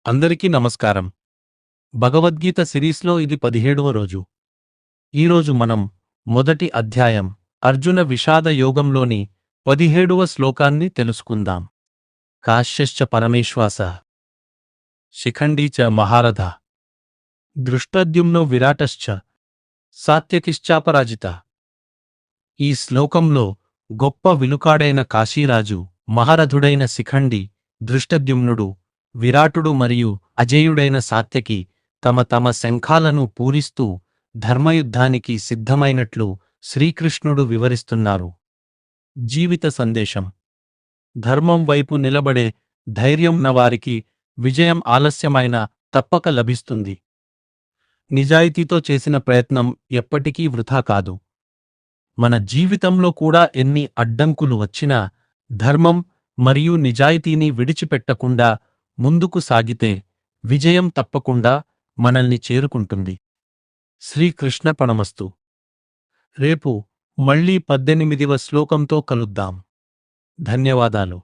అందరికీ నమస్కారం. భగవద్గీత సిరీస్లో ఇది 17వ రోజు. ఈరోజు మనం మొదటి అధ్యాయం అర్జున విషాద యోగంలోని 17వ శ్లోకాన్ని తెలుసుకుందాం. కాశ్యశ్చ పరమేశ్వాస శిఖండీ చ మహారథ దృష్టద్యుమ్నో విరాటశ్చ సాత్యకిశ్చాపరాజిత. ఈ శ్లోకంలో గొప్ప విలుకాడైన కాశీరాజు, మహారథుడైన శిఖండి, దృష్టద్యుమ్నుడు, విరాటుడు మరియు అజేయుడైన సాత్యకి తమ శంఖాలను పూరిస్తూ ధర్మయుద్ధానికి సిద్ధమైనట్లు శ్రీకృష్ణుడు వివరిస్తున్నారు. జీవిత సందేశం: ధర్మం వైపు నిలబడే ధైర్యం ఉన్నవారికి విజయం ఆలస్యమైనా తప్పక లభిస్తుంది. నిజాయితీతో చేసిన ప్రయత్నం ఎప్పటికీ వృథా కాదు. మన జీవితంలో కూడా ఎన్ని అడ్డంకులు వచ్చినా ధర్మం మరియు నిజాయితీని విడిచిపెట్టకుండా ముందుకు సాగితే విజయం తప్పకుండా మనల్ని చేరుకుంటుంది. శ్రీకృష్ణ పణమస్తు. రేపు మళ్ళీ 18వ శ్లోకంతో కలుద్దాం. ధన్యవాదాలు.